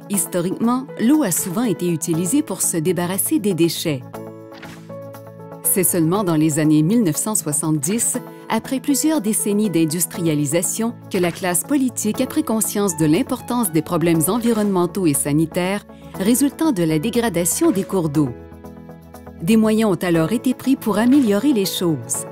Historiquement, l'eau a souvent été utilisée pour se débarrasser des déchets. C'est seulement dans les années 1970, après plusieurs décennies d'industrialisation, que la classe politique a pris conscience de l'importance des problèmes environnementaux et sanitaires résultant de la dégradation des cours d'eau. Des moyens ont alors été pris pour améliorer les choses.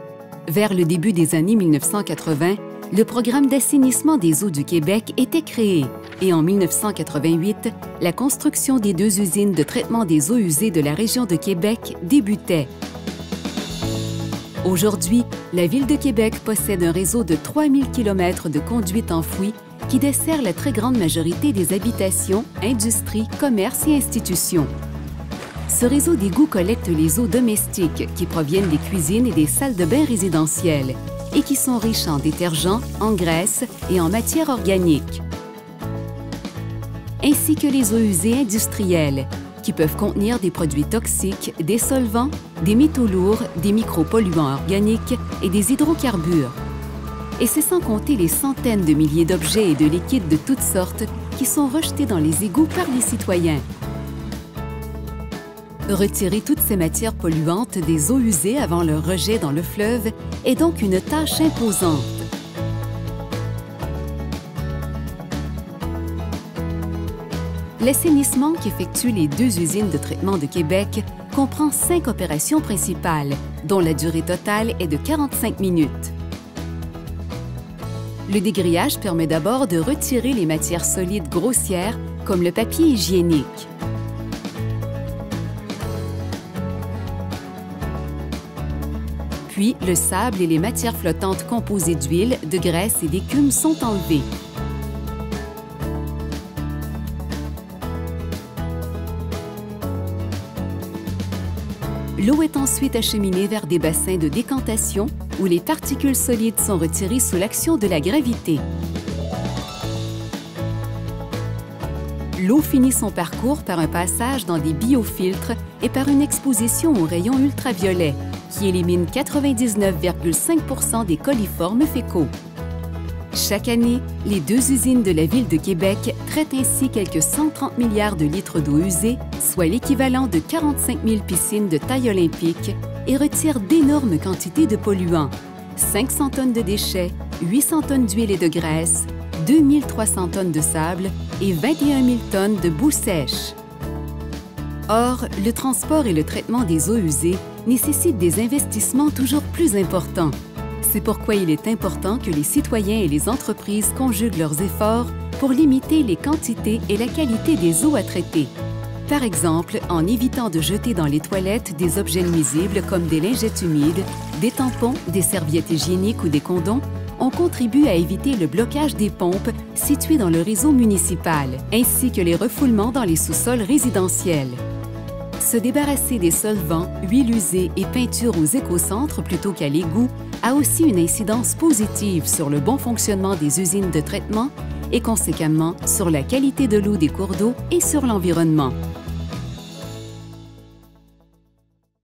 Vers le début des années 1980, le programme d'assainissement des eaux du Québec était créé et en 1988, la construction des 2 usines de traitement des eaux usées de la région de Québec débutait. Aujourd'hui, la Ville de Québec possède un réseau de 3000 km de conduites enfouies qui dessert la très grande majorité des habitations, industries, commerces et institutions. Ce réseau d'égouts collecte les eaux domestiques qui proviennent des cuisines et des salles de bain résidentielles et qui sont riches en détergents, en graisses et en matières organiques, ainsi que les eaux usées industrielles, qui peuvent contenir des produits toxiques, des solvants, des métaux lourds, des micropolluants organiques et des hydrocarbures. Et c'est sans compter les centaines de milliers d'objets et de liquides de toutes sortes qui sont rejetés dans les égouts par les citoyens. Retirer toutes ces matières polluantes des eaux usées avant leur rejet dans le fleuve est donc une tâche imposante. L'assainissement qu'effectuent les 2 usines de traitement de Québec comprend 5 opérations principales, dont la durée totale est de 45 minutes. Le dégrillage permet d'abord de retirer les matières solides grossières, comme le papier hygiénique. Puis, le sable et les matières flottantes composées d'huile, de graisse et d'écume sont enlevés. L'eau est ensuite acheminée vers des bassins de décantation où les particules solides sont retirées sous l'action de la gravité. L'eau finit son parcours par un passage dans des biofiltres et par une exposition aux rayons ultraviolets qui éliminent 99,5 % des coliformes fécaux. Chaque année, les 2 usines de la Ville de Québec traitent ainsi quelques 130 milliards de litres d'eau usée, soit l'équivalent de 45 000 piscines de taille olympique, et retirent d'énormes quantités de polluants, 500 tonnes de déchets, 800 tonnes d'huile et de graisse, 2300 tonnes de sable et 21 000 tonnes de boue sèche. Or, le transport et le traitement des eaux usées nécessitent des investissements toujours plus importants. C'est pourquoi il est important que les citoyens et les entreprises conjuguent leurs efforts pour limiter les quantités et la qualité des eaux à traiter. Par exemple, en évitant de jeter dans les toilettes des objets nuisibles comme des lingettes humides, des tampons, des serviettes hygiéniques ou des condoms, on contribue à éviter le blocage des pompes situées dans le réseau municipal, ainsi que les refoulements dans les sous-sols résidentiels. Se débarrasser des solvants, huiles usées et peintures aux écocentres plutôt qu'à l'égout a aussi une incidence positive sur le bon fonctionnement des usines de traitement et conséquemment sur la qualité de l'eau des cours d'eau et sur l'environnement.